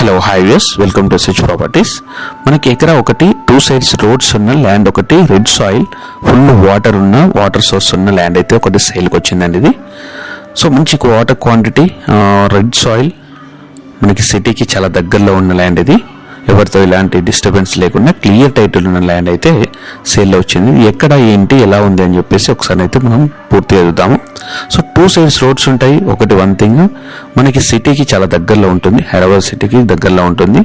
Hello highways welcome to switch properties. మనకి ఎకరా ఒకటి 2 సైడ్స్ రోడ్స్ ఉన్న ల్యాండ్, ఒకటి రెడ్ సాయిల్ ఫుల్ వాటర్ ఉన్న వాటర్ సోర్స్ ఉన్న ల్యాండ్ అయితే ఒకటి సేల్కి వచ్చిందండి ఇది. సో మంచి వాటర్ క్వాంటిటీ, రెడ్ సాయిల్, మనకి సిటీకి చాలా దగ్గరలో ఉన్న ల్యాండ్ ఇది. ఎవరితో ఇలాంటి డిస్టర్బెన్స్ లేకుండా క్లియర్ టైటిల్ ఉన్న ల్యాండ్ అయితే సేల్లో వచ్చింది. ఎక్కడ ఏంటి ఎలా ఉంది అని చెప్పేసి ఒకసారి అయితే మనం పూర్తిగా చూద్దాము. సో 2 సైడ్స్ రోడ్స్ ఉంటాయి. ఒకటి వన్ థింగ్, మనకి సిటీకి చాలా దగ్గరలో ఉంటుంది, హైదరాబాద్ సిటీకి దగ్గరలో ఉంటుంది.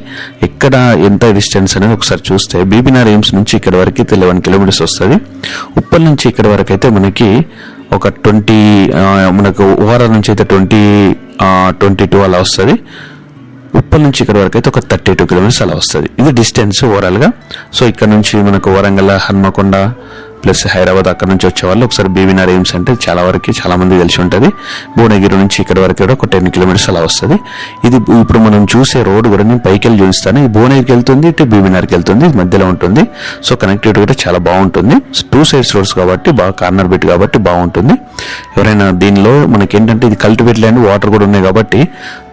ఎక్కడ ఎంత డిస్టెన్స్ అనేది ఒకసారి చూస్తే బీబీనార్ ఎయిమ్స్ నుంచి ఇక్కడ వరకు 11 కిలోమీటర్స్ వస్తుంది. ఉప్పల్ నుంచి ఇక్కడ వరకు అయితే మనకి ఒక 20, మనకు ఓవరాల్ నుంచి అయితే 22 అలా వస్తుంది. ఉప్పల్ నుంచి ఇక్కడ వరకు అయితే ఒక 32 కిలోమీటర్స్ అలా వస్తుంది. ఇది డిస్టెన్స్ ఓవరాల్గా. సో ఇక్కడ నుంచి మనకు వరంగల్, హన్మకొండ ప్లస్ హైదరాబాద్ అక్కడ నుంచి వచ్చేవాళ్ళు ఒకసారి బీబీనార్ ఎయిమ్స్ అంటే చాలా మంది తెలిసి ఉంటుంది. భువనగిరి నుంచి ఇక్కడ వరకు కూడా ఒక 10 కిలోమీటర్స్ అలా వస్తుంది. ఇది ఇప్పుడు మనం చూసే రోడ్ కూడా నేను పైకి వెళ్ళి చూపిస్తాను. ఇది భువనగిరికి వెళ్తుంది, ఇటు బీబీనార్కి వెళ్తుంది, ఇది మధ్యలో ఉంటుంది. సో కనెక్టివిటీ కూడా చాలా బాగుంటుంది. 2 సైడ్స్ రోడ్స్ కాబట్టి బాగా కార్నర్ బిట్ కాబట్టి బాగుంటుంది. ఎవరైనా దీనిలో మనకి ఏంటంటే ఇది కల్టివేట్ ల్యాండ్, వాటర్ కూడా ఉన్నాయి కాబట్టి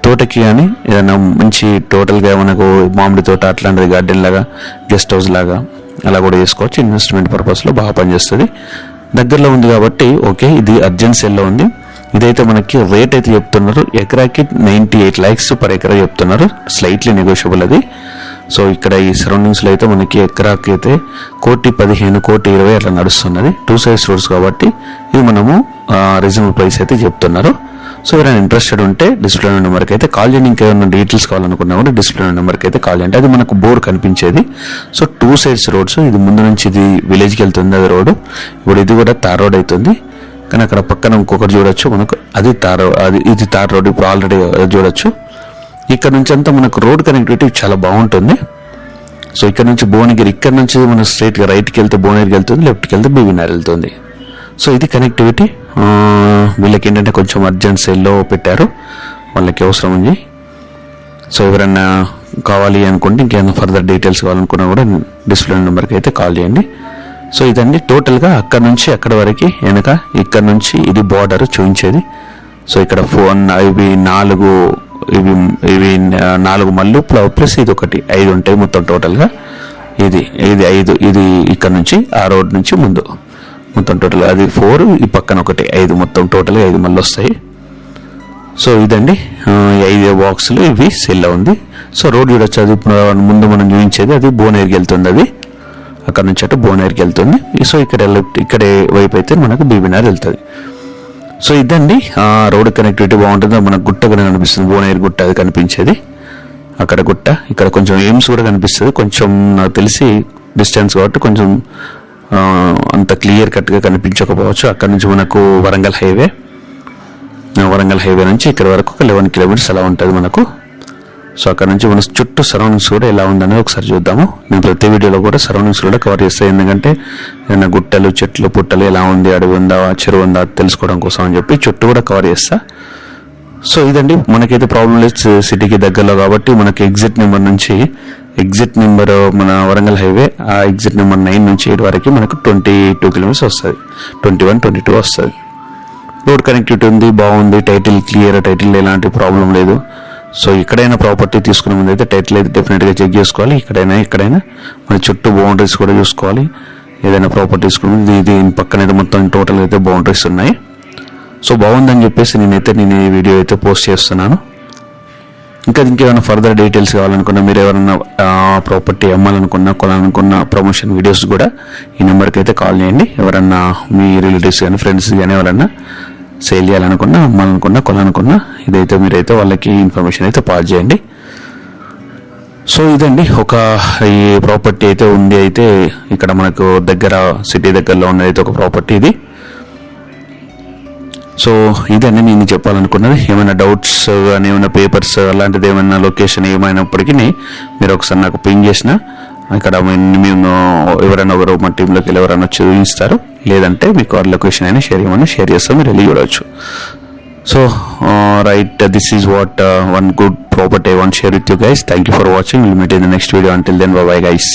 తోటకి కానీ ఏదైనా మంచి టోటల్గా మనకు మామిడి తోట అట్లాంటిది గార్డెన్ లాగా, గెస్ట్ హౌస్ లాగా అలా కూడా చేసుకోవచ్చు. ఇన్వెస్ట్మెంట్ పర్పస్లో బాగా పనిచేస్తుంది. దగ్గరలో ఉంది కాబట్టి ఓకే. ఇది అర్జెంట్ సెల్లో ఉంది. ఇదైతే మనకి రేట్ అయితే చెప్తున్నారు ఎకరాకి 98 lakhs పర్ ఎకరా చెప్తున్నారు. స్లైట్లీ నెగోషియబుల్ అది. సో ఇక్కడ ఈ సరౌండింగ్స్లో అయితే మనకి ఎకరాకి అయితే 1,15, 1,20 అట్లా నడుస్తున్నది. 2 సైడ్స్ రోడ్స్ కాబట్టి ఇది మనము రీజనబుల్ ప్రైస్ అయితే చెప్తున్నారు. సో ఎవరైనా ఇంట్రెస్టెడ్ ఉంటే డిస్ప్లే నెంబర్కి అయితే కాల్ చేయండి. ఇంకేమైనా డీటెయిల్స్ కావాలనుకున్నా కూడా డిస్ప్లే నెంబర్కి అయితే కాల్ చేయండి. అది మనకు బోర్ కనిపించేది. So 2 sides roads. ఇది ముందు నుంచి ఇది విలేజ్కి వెళ్తుంది అది రోడ్డు. ఇప్పుడు ఇది కూడా తార్ రోడ్ అవుతుంది. కానీ అక్కడ పక్కన ఇంకొకటి చూడొచ్చు మనకు, అది ఇది తార్ రోడ్ ఇప్పుడు ఆల్రెడీ చూడొచ్చు. ఇక్కడ నుంచి అంతా మనకు రోడ్ కనెక్టివిటీ చాలా బాగుంటుంది. సో ఇక్కడ నుంచి భువనగిరి, ఇక్కడ నుంచి మనం స్ట్రైట్గా రైట్కి వెళ్తే భువనగిరికి వెళ్తుంది, లెఫ్ట్కి వెళ్తే బీబీనార్ వెళ్తుంది. సో ఇది కనెక్టివిటీ. వీళ్ళకి ఏంటంటే కొంచెం అర్జెంట్ సేల్లో పెట్టారు, వాళ్ళకి అవసరం ఉంది. సో ఎవరైనా కావాలి అనుకుంటే ఇంకేమైనా ఫర్దర్ డీటెయిల్స్ కావాలనుకున్నా కూడా డిస్ప్లే నెంబర్కి అయితే కాల్ చేయండి. సో ఇదండి టోటల్గా అక్కడ నుంచి అక్కడ వరకు వెనక, ఇక్కడ నుంచి ఇది బార్డర్ చూపించేది. సో ఇక్కడ ఇవి 4 మళ్ళు ప్లస్ ఇది ఒకటి 5 ఉంటాయి మొత్తం టోటల్గా. ఇది 5, ఇది ఇక్కడ నుంచి ఆ రోడ్ నుంచి ముందు మొత్తం టోటల్ అది 4, ఈ పక్కన ఒకటి 5, మొత్తం టోటల్గా 5 మళ్ళీ వస్తాయి. సో ఇదండి 5 బాక్సులు ఇవి సెల్లో ఉంది. సో రోడ్ చూడొచ్చు, అది ముందు మనం చూపించేది అది భువనగిరికి వెళ్తుంది. అది అక్కడ నుంచి అటు భువనగిరికి వెళ్తుంది. సో ఇక్కడే వైపు అయితే మనకు బీబీనార్ వెళ్తుంది. సో ఇదండి రోడ్ కనెక్టివిటీ బాగుంటుంది. మనకు గుట్ట కూడా కనిపిస్తుంది, భువనగిరి గుట్ట అది కనిపించేది. అక్కడ గుట్ట, ఇక్కడ కొంచెం ఎయిమ్స్ కూడా కనిపిస్తుంది. కొంచెం నాకు తెలిసి డిస్టెన్స్ కాబట్టి కొంచెం అంత క్లియర్ కట్గా కనిపించకపోవచ్చు. అక్కడ నుంచి మనకు వరంగల్ హైవే నుంచి ఇక్కడ వరకు ఒక 11 కిలోమీటర్స్ అలా ఉంటుంది మనకు. సో అక్కడ నుంచి మన చుట్టూ సరౌండింగ్స్ కూడా ఎలా ఉందనేది ఒకసారి చూద్దాము. నేను ప్రతి వీడియోలో కూడా సరౌండింగ్స్ కూడా కవర్ చేస్తాను. ఎందుకంటే ఏదైనా గుట్టలు, చెట్లు, పుట్టలు ఎలా ఉంది, అడవి ఉందా, చెరువు ఉందా తెలుసుకోవడం కోసం అని చెప్పి చుట్టూ కూడా కవర్ చేస్తా. సో ఇదండి మనకైతే ప్రాబ్లం లేదు, సిటీకి దగ్గరలో కాబట్టి మనకి ఎగ్జిట్ నెంబర్ మన వరంగల్ హైవే ఆ ఎగ్జిట్ నెంబర్ 9 నుంచి 8 వరకు మనకు 22 కిలోమీటర్స్ వస్తుంది, 21, 22 వస్తుంది. రోడ్ కనెక్టివిటీ ఉంది, బాగుంది. టైటిల్ క్లియర్, టైటిల్ ఎలాంటి ప్రాబ్లం లేదు. సో ఎక్కడైనా ప్రాపర్టీ తీసుకునే ముందు అయితే టైటిల్ అయితే డెఫినెట్గా చెక్ చేసుకోవాలి. ఎక్కడైనా మన చుట్టూ బౌండరీస్ కూడా చూసుకోవాలి. ఏదైనా ప్రాపర్టీ తీసుకునే ముందు ఇది పక్కన అయితే మొత్తం టోటల్ అయితే బౌండరీస్ ఉన్నాయి. సో బాగుందని చెప్పేసి నేను ఈ వీడియో అయితే పోస్ట్ చేస్తున్నాను. ఇంకేమైనా ఫర్దర్ డీటెయిల్స్ కావాలనుకున్నా, మీరు ఎవరైనా ప్రాపర్టీ అమ్మాలనుకున్నా, కొనాలనుకున్న ప్రమోషన్ వీడియోస్ కూడా ఈ నెంబర్కి అయితే కాల్ చేయండి. ఎవరన్నా మీ రిలేటివ్స్ కానీ ఫ్రెండ్స్ కానీ ఎవరన్నా సేల్ చేయాలనుకున్నా, అమ్మాలనుకున్నా, కొనాలనుకున్నా ఇదైతే మీరైతే వాళ్ళకి ఇన్ఫర్మేషన్ అయితే పాస్ చేయండి. సో ఇదండి ఈ ప్రాపర్టీ అయితే ఉంది. అయితే ఇక్కడ మనకు సిటీ దగ్గరలో ఉన్నదైతే ఒక ప్రాపర్టీ ఇది. సో ఇదండి నేను చెప్పాలనుకున్నది. ఏమైనా డౌట్స్ కానీ ఏమైనా పేపర్స్ అలాంటిది ఏమైనా లొకేషన్ ఏమైనప్పటికీ మీరు ఒకసారి నాకు పింగ్ చేసినా ఇక్కడ మేము ఎవరైనా మా టీంలోకి వెళ్ళి ఎవరైనా వచ్చి చూపిస్తారు. లేదంటే మీకు లొకేషన్ అయినా షేర్ చేస్తాం, మీరు వెళ్ళి చూడవచ్చు. So right, this is what one good property I want to share with you guys. Thank you for watching. We'll meet in the next video. Until then, bye bye guys.